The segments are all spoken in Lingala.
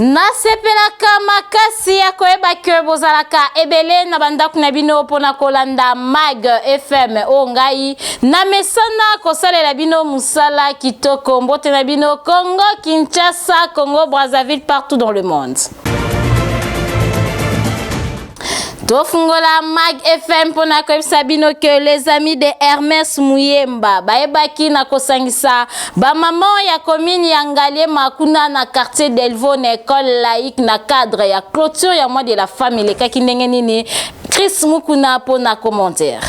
Nasepelaka makasi ya koyeba ke bozalaka ebele na bandaku na bino pona kolanda Mag FM ongai na mesana kosalela bino musala kitoko mbote na bino Congo Kinshasa, Congo Brazzaville, partout dans le monde. Tofungola Mag FM pona koyebisa bino que les amis de Hermès Muyemba baebaki na kosangisa ba maman ya commune ya Ngaliema kuna na quartier Delvaux na école laïque na cadre ya clôture ya mois de la famille kaki ndenge nini Chris Mukuna pona commentaire.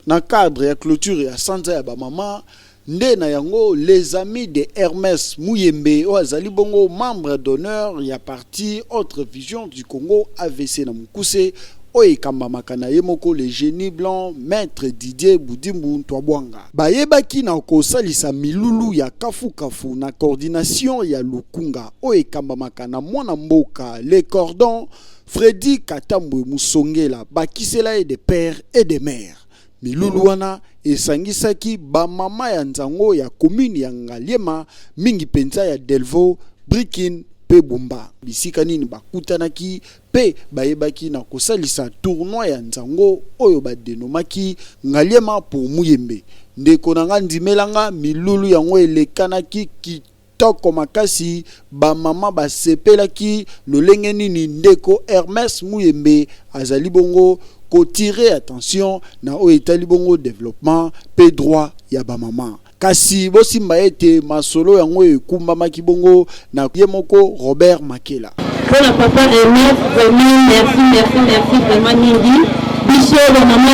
Na cadre ya clôture ya sanza ya ba maman nde na yango les amis de Hermès Muyembe oazali bongo membre d'honneur ya parti Autre Vision du Congo AVC na Mukuse oyekamba makana yemoko le génie blanc maître Didier Boudimbu Ntwabwanga bayebaki na kosalisa milulu ya kafu na coordination ya Lukunga oyekamba makana mwana mboka les cordons Freddy Katambwe Musongela bakisela de pères et de mères milulu wana esangisaki ba mama ya nzango ya commune ya Ngaliema mingi penza ya Delvaux, Brikin pe Bumba bisika nini bakutanaki pe bayebaki na kosalisa tournoi ya nzango oyo badenomaki Ngaliema pour Muyembe ndeko nanga ndimelanga milulu yango elekanaki kitoko makasi ba mama basepelaki lolenge nini ndeko Hermès Muyembe azali bongo ko tirer attention na o etali bongo développement pe droit ya ba mama kasi bosimba ete masolo yango ekumba makibongo na yemoko Robert Makela pour la papa Hermès vraiment merci vraiment Nindi biso ba mama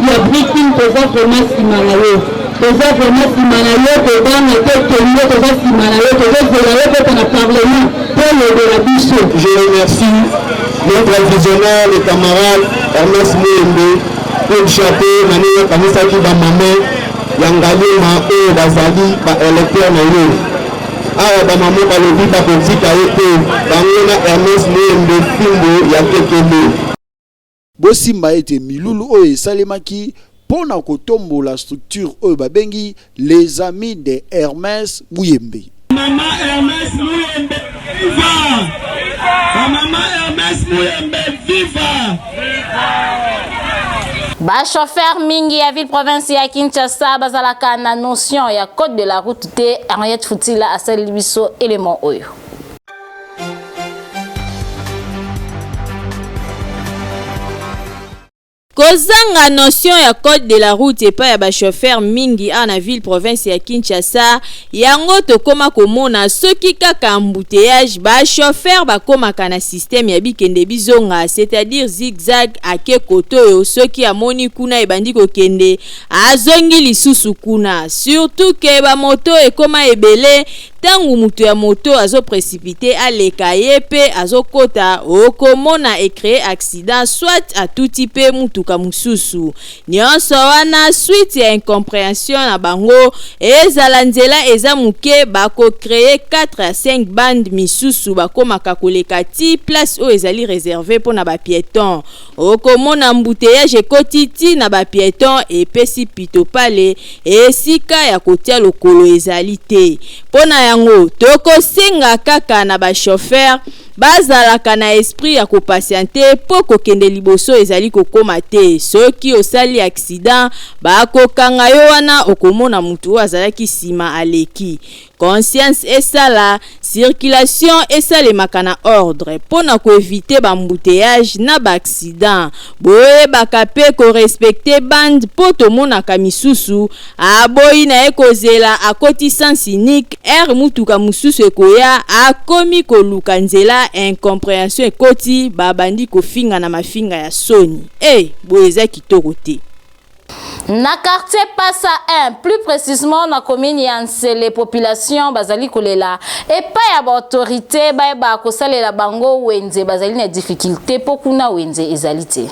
ya Brikin toza vraiment simanayo toza vraiment simanayo toza na tetongo toza simanayo toza zelayo pe na parlement pour le la biso. Je remercie notre visionnaire, les camarades Hermès Muyembe pour le château nani kanisa ki ba mama ya Ngaliema o bazali ba électeur na yo awa ba mama ba lobi ba kotika ete bangona Hermès Muyembe fimbo ya kekele bosimba ete milulu oyo esalemaki pona kotombola structure oyo babengi les amis de Hermès Muyembe. Mama Hermès Muyembe viva! Mama Hermès Muyembe viva! Ba chauffeur mingi ya ville province ya Kinshasa bazalaka na notion ya code de la route te Henriette Futila asali biso élément oyo. Kozanga notion ya code de la route epa ya ba chauffeur mingi na ville province ya Kinshasa yango tokoma komona soki kaka embouteillage ba chauffeur bakomaka na système ya bikende bizonga c'est-à-dire zigzag ake koto soki amoni kuna ebandi kokende azongi lisusu kuna surtout ke ba moto ekoma ebele tangu mutu ya moto azo précipité aleka yepe azokota okomona ecréer accident soit à tout type mutuka mususu nyonso wana suite ya incompréhension na bango ezala nzela eza muke bako créer 4 à 5 bandes misusu bakomaka koleka ti place o ezali réservé pona ba piéton okomona embouteillage ekotiti na ba piéton epesi pito pale esika ya kotia lokolo ezali te pona yango tokosenga kaka na ba chauffeur bazalaka na esprit ya kopatiente po kokende liboso ezali kokoma te soki osali accident bakokanga yo wana okomona mutu azalaki sima aleki conscience esala circulation esalemaka na ordre pona ko éviter ba embouteillage na ba accident boye bakape ko respecter bande po tomonaka misusu aboyi na ekozela akoti sens unique mutuka mususu ekoya akomi koluka nzela incompréhension ekoti babandi kofinga na mafinga ya soni boyeza kitoko te. Na quartier Passa 1, plus précisément na commune ya Nsele, population bazali kolela et pas ya ba autorité ba kosalela bango wenze bazali na difficulté pokuna wenze ezalite.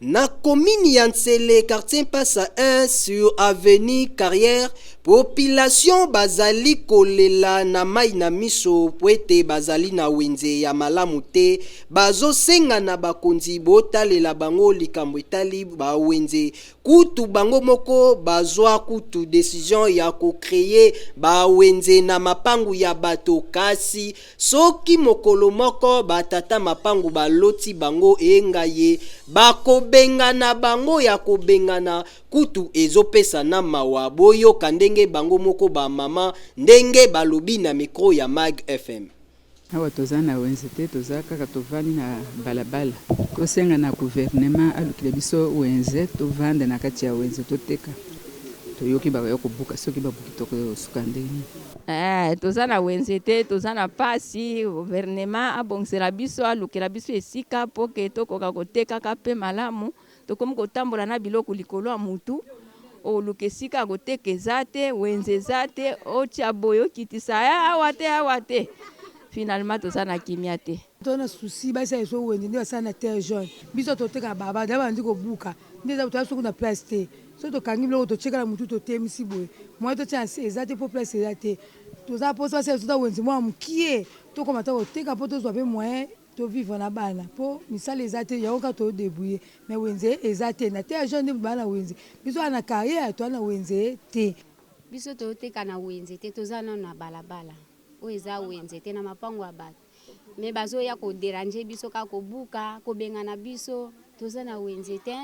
Na commune ya Ntsele, quartier Passa 1 sur avenue Carrière, population bazali kolela na mai na miso pwete bazali na wenze ya malamu te, bazo senga na bakonzi botalela bango likambo etali ba wenze kutu bango moko bazwa kutu decision ya ko créer ba wenze na mapangu ya bato kasi soki mokolo moko batata mapangu baloti bango engaye bako bengana bango ya kobengana kutu ezopesa na mawa boyo kandenge bango moko ba mama ndenge balobi na micro ya Mag FM. Awa toza na wenze te toza kaka tovandi na balabala tosenga na gouvernement alukile biso wenze tovanda na kati ya wenze toteka toyoki bayo kobuka soki babuki toko suka ndenge toza na wenze te toza na pasi gouvernement abongisela biso alukela biso esika po ke tokoka koteka kape malamu tokomi kotambola na biloko likolo ya mutu oluka esika koteka eza te wenze eza te otia boyo kitisa awa te finalement toza na kimia te tona souci basa eso wenze ndio sana terre jaune biso toteka baba daba ndiko buka ndeza to aso kuna place te so to kangi biloko to cheka la mutu to temisi boye moi to tia eza te po place eza te toza poso basa eso to wenze moi mukie to komata koteka po to zwa pe moyen to vivre na bana po misala eza te yango ka to débrouiller mais wenze eza te na terre jaune ndio bana wenze biso ana carrière to na wenze te biso to teka na wenze te toza na balabala o eza wenze te na mapango ya bato me bazo ya ko déranger biso ka ko buka ko bengana biso toza na wenze te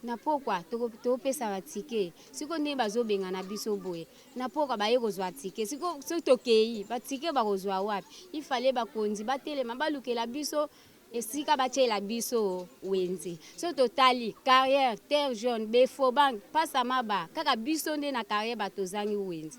na pokwa to pesa batike siko nde bazo bengana biso boye na pokwa baye kozwa tike siko to kei batike bakozwa wapi ifale bakonzi batelema balukela biso esika bachela biso wenze so totali carrière terre jaune befo bank pasa maba kaka biso nde na carrière batozangi wenze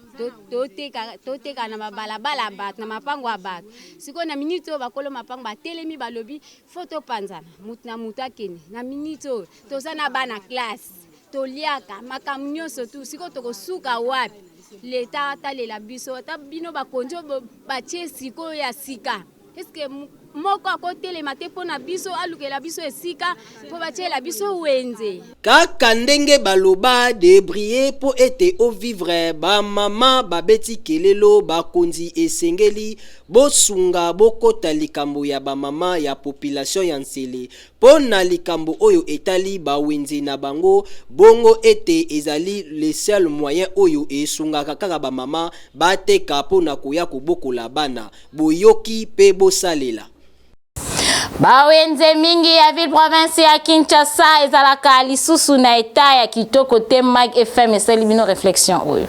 toteka na balabala bat na mapango abat siko na minute bakolo mapango batelemi balobi photo panzana mutu na mutu akeni na minute toza na bana classe toliaka makamu nyonso tu siko tokosuka wapi leta atalela biso ata bino bakonjo batie siko ya sika eske moko akotelema te pona biso alukela biso esika po batiela biso wenze kaka ndenge baloba débrier po ete o vivre ba mama babeti kelelo bakonzi esengeli bosunga bokota likambo ya ba mama ya population ya Ntsele pona likambo oyo etali ba wenze na bango bongo ete ezali le seul moyen oyo esunga kaka ba mama bateka pona koya kobokola bana boyoki pe bosalela. Bawenze mingi ya ville province ya Kinshasa ezalaka lisusu na eta ya kitoko te Mag FM esali bino réflexion oyo.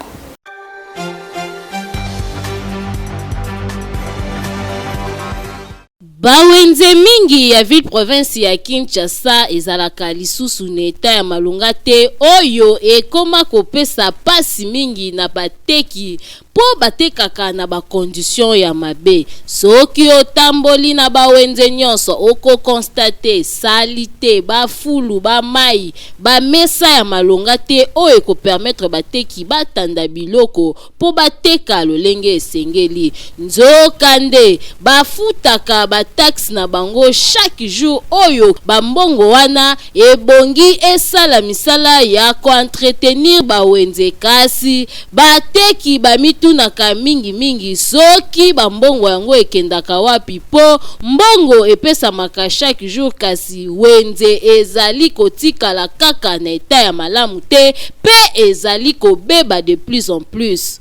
Bawenze mingi ya ville province ya Kinshasa ezalaka lisusu na eta ya malunga te oyo ekoma kopesa pasi mingi na bateki po batekaka na ba condition ya mabe soki otamboli na bawenze nyonso oko constate salite ba fulu ba mai ba mesa ya malonga te oyo ko permettre bateki batanda biloko po bateka lolenge esengeli nzokande bafutaka ba taxe na bango chaque jour oyo bambongo wana ebongi esala misala ya ko entretenir bawenze kasi bateki bamitu tunaka mingi soki bambongo yango ekendaka wapi po mbongo epesamaka chaque jour kasi wenze ezali kotikala kaka na eta ya malamu te pe ezali kobeba de plus en plus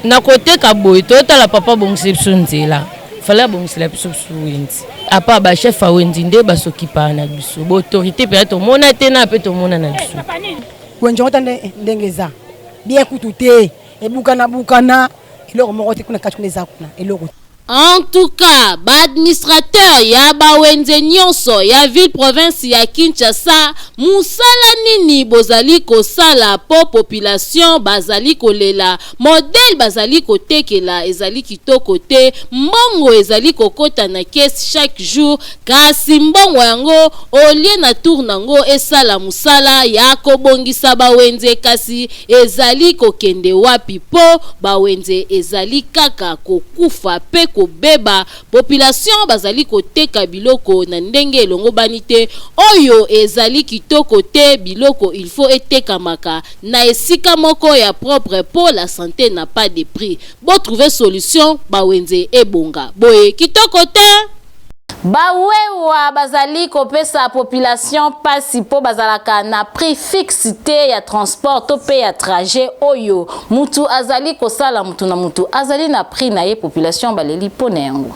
na koteka boy totala papa bongisi biso nzela fala bongisela biso wenze apa ba chef a wenze nde basokipa na biso bo autorité pe tomona te na pe tomona na biso wenze otande ndengeza bien kututé bukana eloko moko te kuna kati kuna eza kuna eloko. En tout cas, administrateur ya bawenze nyonso ya ville province ya Kinshasa musala nini bozali kosala po population bazali kolela modèle bazali kotekela ezali kitoko te mbongo ezali kokota na caisse chaque jour kasi mbongo yango olie na tour nango esala musala ya kobongisa bawenze kasi ezali kokende wapi po bawenze ezali kaka kokufa pe kobeba population bazali koteka biloko na ndenge elongo banite oyo ezali kitoko te biloko il faut etekamaka na esika moko ya propre pour la santé n'a pas de prix bo trouver solution bawenze ebonga boye kitoko te bawewa bazali kopesa population pasi po bazalaka na prix fixe te ya transport to pe ya trajet oyo mutu azali kosala mutu na mutu azali na prix na ye population baleli pona yango.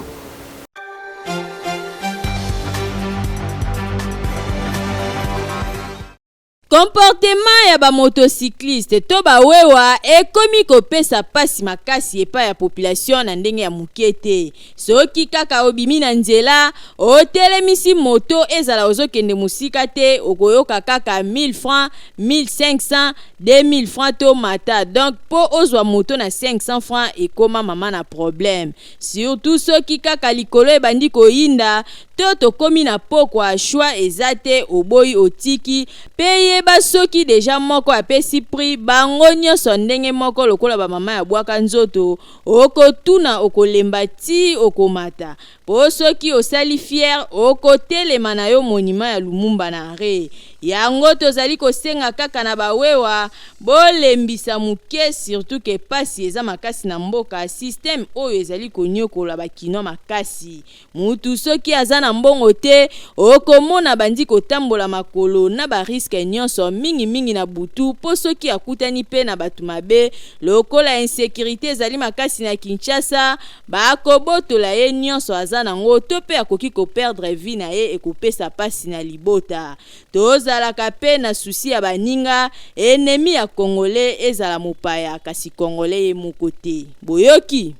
Comportement ya ba motocycliste to ba wewa ekomi kopesa pasi makasi epa ya population na ndenge ya mukete soki kaka obimi na nzela otelemisi moto ezala ozokende musika te okoyoka kaka 1000 francs 1500 2000 francs to mata donc po ozwa moto na 500 francs ekoma mama na problème surtout soki kaka likolo ebandi koyinda to tokomi na pokwa choix ezate oboyi otiki peye basoki deja moko apesi prix bango nyonso ndenge moko lokola ba mama ya bwaka nzoto okotuna okolemba ti okomata po soki osali fier okotelema na yo monima ya Lumumba na re yango tozali kosenga kaka na bawewa bolembisa muke surtout ke pasi eza makasi na mboka système oyo ezali konyokola bakino makasi mutu soki aza na mbongo te okomona bandi kotambola makolo na ba risque nyonso mingi na butu po soki akutani pe na batu mabe lokola insécurité ezali makasi na Kinshasa bakobotola ye nyonso aza nango to pe akoki ko perdre vie na ye ekopesa pasi na libota tozalaka pe na susi ya baninga ennemi ya Congolais ezala mopaya kasi Congolais ye mokote boyoki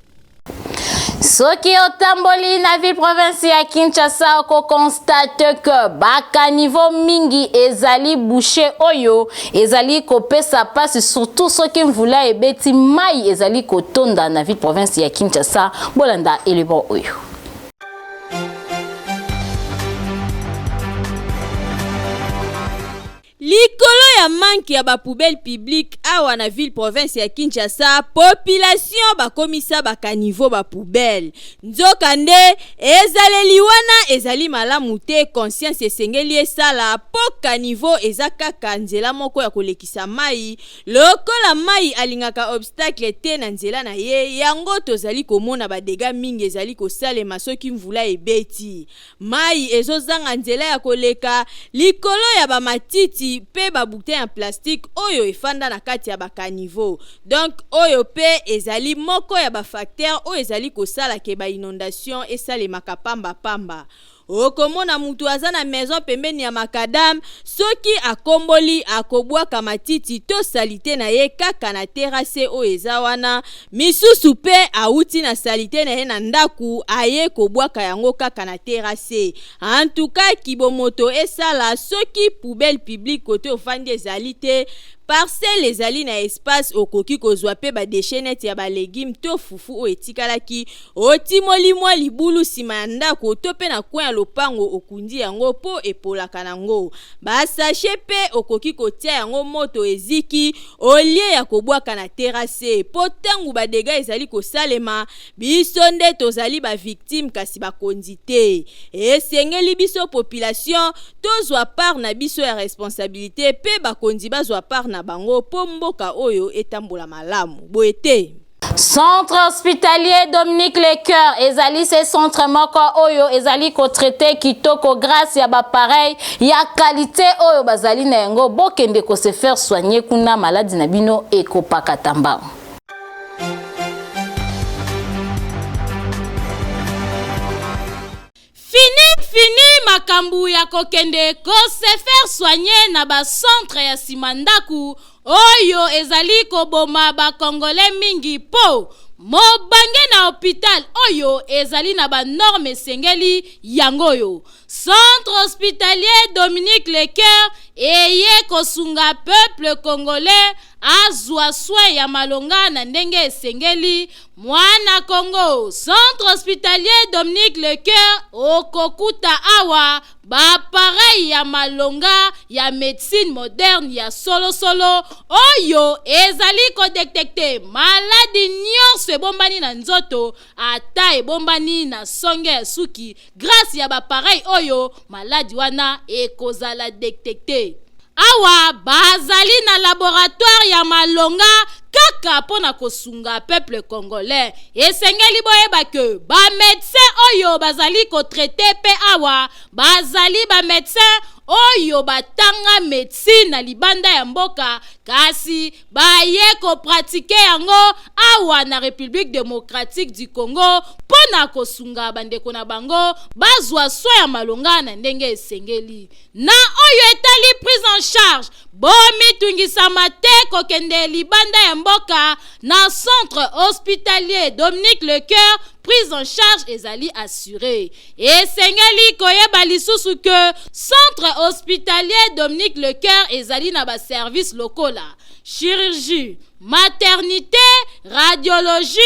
soki otamboli na ville province ya Kinshasa ko constate que baka niveau mingi ezali bouché oyo ezali kopesa pasi surtout soki mvula ebeti mai ezali kotonda na ville province ya Kinshasa bolanda elebo oyo. Likolo ya manki ya ba poubelle publique awa na ville province ya Kinshasa population bakomisa baka niveau ba poubelle nzokande ezaleli wana ezali malamu te conscience esengeli esala poka niveau ezakaka nzela moko ya kolekisa mai lokola mai alingaka obstacle te na nzela na ye yango tozali komona ba dégâts mingi ezali kosalema soki mvula ebeti mai ezozanga nzela ya koleka likolo ya ba matiti pe ba bouteille en plastique oyo efanda na kati ya baka niveau donc oyo pe ezali moko ya ba facteur oyo ezali kosala ke ba inondation esale makapamba pamba okomona mutu aza na maison pembeni ya makadam soki akomboli akobwaka matiti to salite na ye kaka na terrasse oyo eza wana misusu pe auti na salite na ye na ndaku aye kobwaka yango kaka na terrasse en tout cas kibomoto esala soki poubelle publique kote ofandi ezali te parcelle ezali na espace okoki kozwa pe ba déchet ya ba légumes to fufu o etikalaki otimoli mwa libulu sima ya ndako to pe na coin ya lopango okundi yango po epolaka nango ba sachet pe okoki kotia yango moto eziki olie ya kobwaka na terrasse po tangu ba dégâts ezali kosalema biso nde tozali ba victime kasi bakondi te esengeli biso population tozwa part na biso ya responsabilité pe bakondi bazwa part na bango po mboka oyo etambola malamu boete. Centre hospitalier Dominique Lecoeur ezali se centre moko oyo ezali ko traité kitoko grâce ya ba pareil ya qualité oyo bazali na yango bokende ko se faire soigner kuna maladie na bino ekopaka tamba. Fini makambu ya kokende ko se faire soigner na ba centre ya simandaku oyo ezali koboma ba congolais mingi po mobange na hôpital oyo ezali na ba norme sengeli yangoyo Centre hospitalier Dominique Lecoeur eye kosunga peuple congolais azwa soin ya malonga na ndenge esengeli mwana Congo. Centre hospitalier Dominique Lecoeur okokuta awa ba pareil ya malonga ya médecine moderne ya solo oyo ezali ko détecter maladie nyonso ebombani na nzoto ata ebombani na songe ya suki grâce ya ba pareil oyo maladie wana ekozala détecter. Awa bazali na laboratoire ya malonga kaka pona kosunga peuple congolais. Esengeli boyeba ke ba médecin oyo bazali ko traiter pe awa bazali ba médecin oyo batanga médecine na libanda ya mboka kasi baye ko pratique yango awa na République démocratique du Congo pona kosunga bandeko na bango bazwa soin ya malonga na ndenge esengeli. Na oyo etali prise en charge bomi tungisa mate kokende libanda ya mboka na centre hospitalier Dominique Lecoeur prise en charge ezali assurée. Esengeli koyeba lisusu que centre hospitalier Dominique Lecoeur ezali na ba service locaux la chirurgie, maternité, radiologie,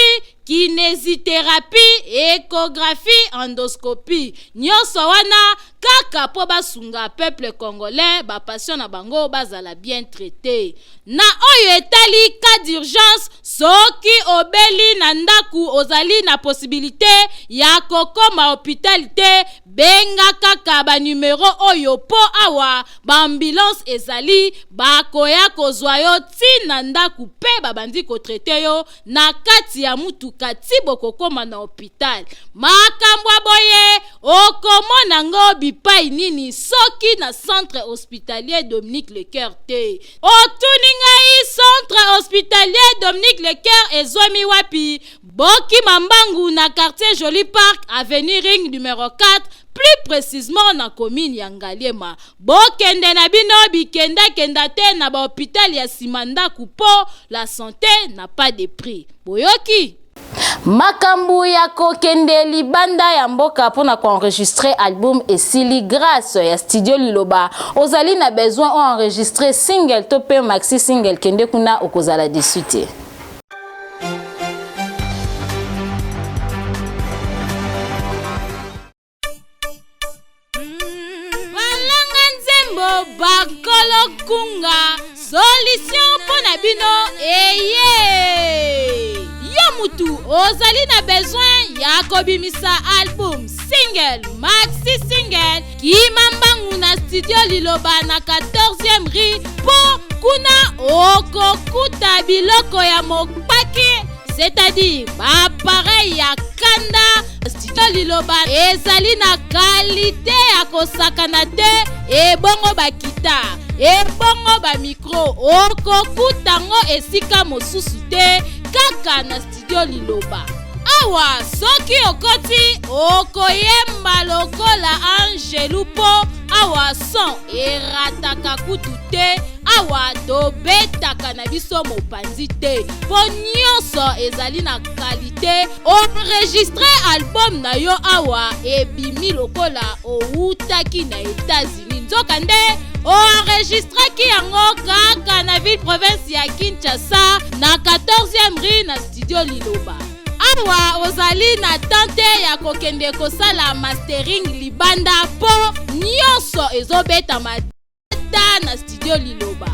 kinésithérapie, échographie, endoscopie. Nyonso wana kaka po basunga peuple congolais ba patient na bango bazala bien traité. Na oyo etali cas d'urgence soki obeli na ndaku ozali na possibilité ya kokoma hospitalité benga kaka ba numero oyo po awa ba ambulance ezali bakoya kozwa yo tina ndaku pe babandi ko traité yo na kati ya mutuka tibo kokoma na hôpital. Makambo boye okomona ngo bipai nini soki na centre hospitalier Dominique Lecoeur te. Otuningai centre hospitalier Dominique Lecoeur ezwami wapi? Boki Mambangu na quartier Joli Park avenue Ring numéro 4 plus précisément na commune ya Ngaliema. Bokende na bino bikenda kenda te na ba hôpital ya Simanda kupo la santé n'a pas de prix. Boyoki makambu ya kokende libanda ya mboka pona ko enregistrer album esili grâce ya studio Liloba ozali na besoin o enregistrer single to pe maxi single kende kuna okozala disute. Balanga nzembo bakolo kunga solution pona bino eye. Mutu ozali na besoin ya kobimisa album single maxi single kimambangu na studio Liloba na 14e rue po kuna okokuta biloko ya mopaki c'est-à-dire ba pareil ya kanda. Studio Liloba ezali na qualité ya kosakana te ebongo bakita ebongo ba micro okokutango esika mosusu te kaka na studio Liloba. Awa soki okoti okoyemba lokola Angelu po awa son erataka kutu te awa tobetaka na biso mopanzi te po nyonso ezali na qualité. Enregistre album na yo awa ebimi lokola outaki na États-Unis nzoka nde enregistraki yango kaka na ville province ya Kinshasa na 14e rue na studio Liloba. Awa ozali na tante ya kokende kosala mastering libanda po nyonso ezobeta mata na studio Liloba.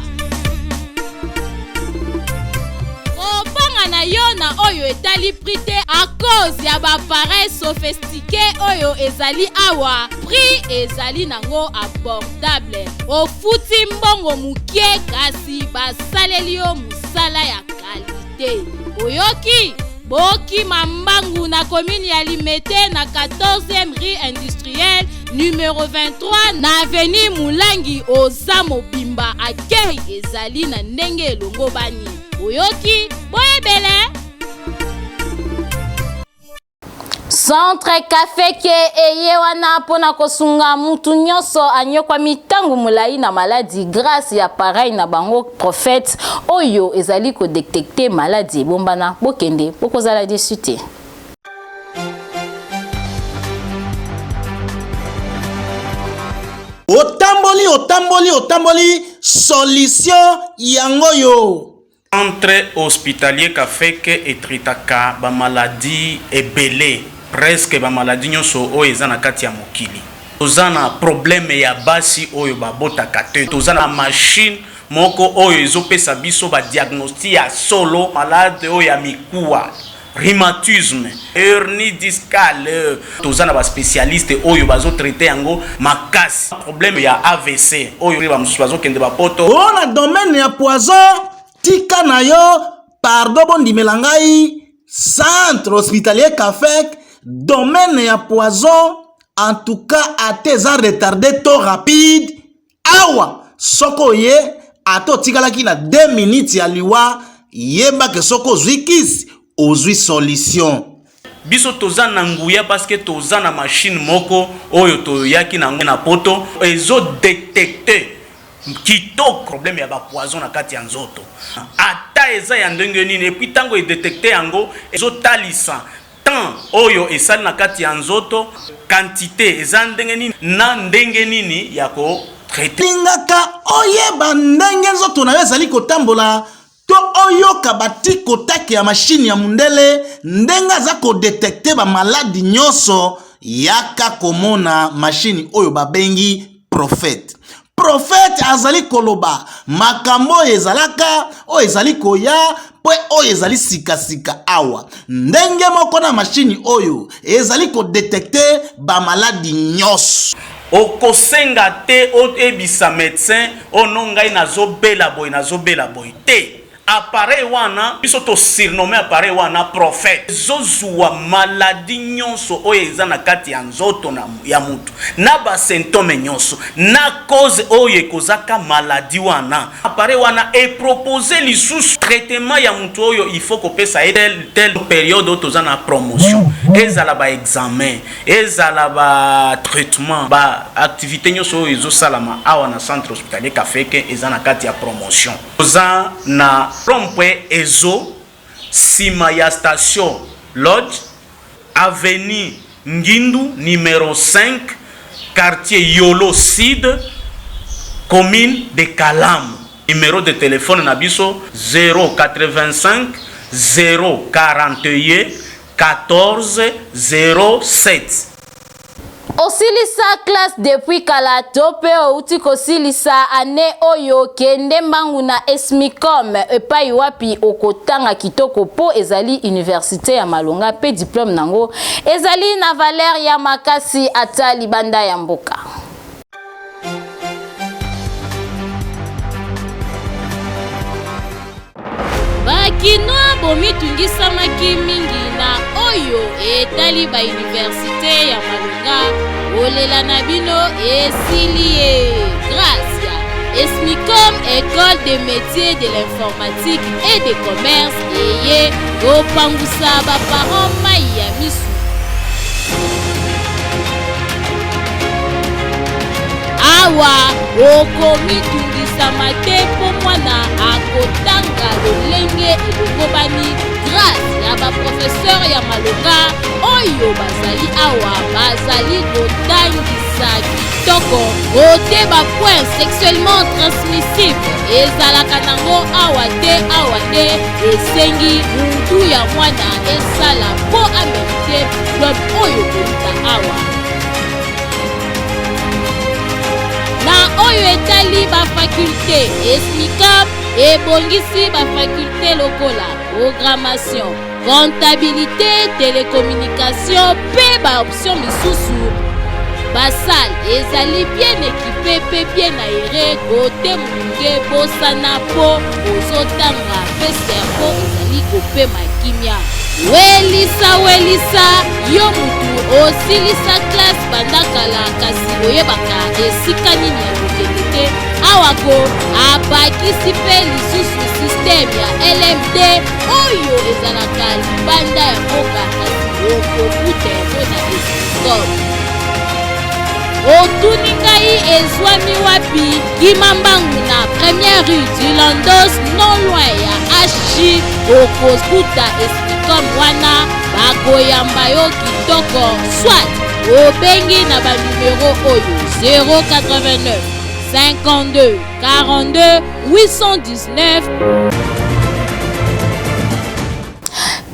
Kopanga na yo na oyo etali prix a cause ya ba appareil sophistiqué oyo ezali awa prix ezali nango abordable. Ofuti mbongo mukie kasi basaleli yo musala ya qualité. Oyoki Boki Mambangu na commune ya Limete na 14e rue industrielle numéro 23 na avenue Mulangi oza mobimba akei ezali na ndenge elongo bani. Oyoki boyebele Centre Café ke eye wana pona kosunga mutu nyonso anyokwa mitangu mulai na maladie grâce ya pareil na bango prophète oyo ezali ko détecter maladie bombana bokende bokozala disute. Otamboli, solution yangoyo. Centre hospitalier Kafeke et Tritaka, ba maladie ebele, presque ba maladie nyonso oyo eza na kati ya mokili. Tozana problème ya basi oyo babotaka te. Tozana machine moko oyo ezopesa biso ba diagnostic ya solo malade oyo ya mikuwa. Rhumatisme, hernie discale, tozana ba spécialiste oyo bazo traiter yango makasi. Problème ya AVC oyo ba mususu bazo kende ba poto. On a domaine ya poison, tika na yo, pardon bondi melangai, centre hospitalier Kafek, domaine ya poison, en tout cas ateza retardé to rapide. Awa, soko ye, ato tika ki na 2 minutes ya liwa, yeba ke soko zwikis. Ozui solution. Biso tozana nguya parce que tozana machine moko oyo toyaki na poto ezo détecter kitoko problème ya ba poison na kati ya nzoto. Ata eza ya ndenge nini et puis tango e détecter yango ezo talisa tant oyo esali na kati ya nzoto quantité eza ndenge nini na ndenge nini ya ko traiter. Lingaka oyeba ndenge nzoto na ezali kotambola. To oyoka batiko taki ya machine ya mundele ndenga za ko detecter ba maladi nyoso yaka komona machine oyo babengi prophète. Prophète azali koloba makambo ezalaka o ezali koya po o ezali sika awa ndenge moko na machine oyo ezali ko detecter ba maladi nyoso. Okosenga te o ebisa médecin onongai nazobela boy te. Appareil wana biso to surnommé appareil wana prophète zozua maladie nyonso oyo eza na kati ya nzoto na ya mutu na ba symptôme nyonso na cause oyo ekozaka maladie wana appareil wana e proposer lisusu traitement ya mutu oyo il faut kopesa telle période oyo na promotion ezala ba examen ezala ba traitement ba activité nyonso oyo ezosalama awa na centre hospitalier Kafeke eza na kati ya promotion oza na Rompwe Ezo, Simaya Station Lodge, Avenue Ngindu, numéro 5, quartier Yolo Sud, commune de Kalam. Numéro de téléphone Nabiso 085 041 14 07. Osilisa classe depuis kala tope outi kosilisa ane oyo kende mbangu na Esmicom epai wapi okotanga kitoko po ezali université ya Malonga pe diplôme nango ezali na valeur ya makasi ata libanda ya mboka. Bakinoa bomitungisamaki mingi na oyo etali ba université ya Malonga olela na bino esilie grâce ya Esmicom école des métiers de l'informatique et des commerces eye kopangusa ba parents mai ya misu. Awa okomitungisama te po mwana akotanga lolenge elokobani grâce ya ba professeur ya Malonga oyo bazali awa bazali kotangisa kitoko kote ba point sexuellement transmissible ezalaka nango awa te esengi mutu ya mwana esala po amérite diplôme oyo koluta awa. Na oyo etali ba faculté Esmicom ebongisi ba faculté lokola programmation, comptabilité, télécommunication pe ba option misusu. Basal ezali bien équipé pe bien aéré kote munge bosana po ozotanga pe servo ezali kopema kimia. Welisa yo mutu osilisa classe bandakala kasi oyebaka esika nini ya kokende te awako abakisi pe lisusu système ya LMD oyo ezalaka libanda ya mboka kasi okokuta yango na Esmicom. Otuni ngai ezwami wapi Kimambangu na première rue du Landos non loin ya HJ okokuta Esmicom wana bakoyamba yo kitoko soit obengi na ba numéro oyo 089 52 42 819.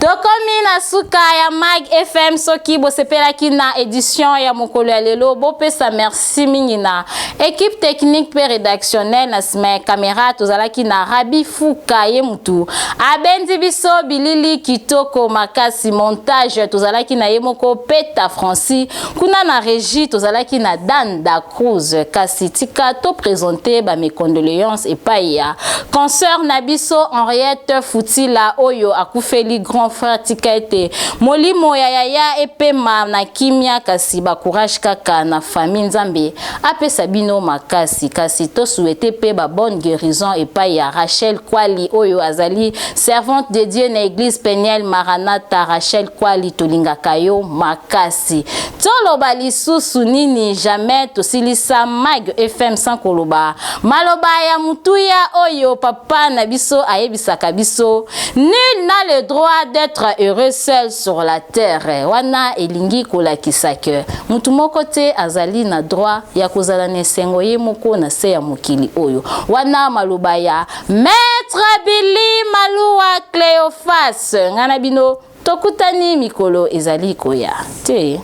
Tokomi na suka ya Mag FM soki bosepelaki na édition ya mokolo ya lelo bopesa merci mingi na équipe technique pe rédactionnelle na sima caméra tozalaki na Rabi Fuka ye mutu abendi biso bilili kitoko makasi montage tozalaki na ye moko Peta Francis kuna na régie tozalaki na Dan Da Cruz kasi tika to présenter ba mes condoléances et paya concert na biso Henriette Futila oyo akufeli grand frère tika ete molimo ya yaya epema na kimia kasi ba courage kaka na famille nzambe apesa bino makasi kasi to souhaiter pe ba bonne guérison et pa ya Rachel Kwali oyo azali servante de Dieu na église Peniel Maranatha. Rachel Kwali tolinga kayo makasi toloba lisusu nini jamais tosilisa Mag FM sans koloba maloba ya mutuya oyo papa na biso ayebisaka biso nul n'a le droit d'être heureux seul sur la terre. Wana elingi kolakisa ke mutu moko te azali na droit ya kozala na esengo ye moko na se ya mokili oyo. Wana maloba ya Maître Billy Maluwa Cléophas ngana bino tokutani mikolo ezali koya te.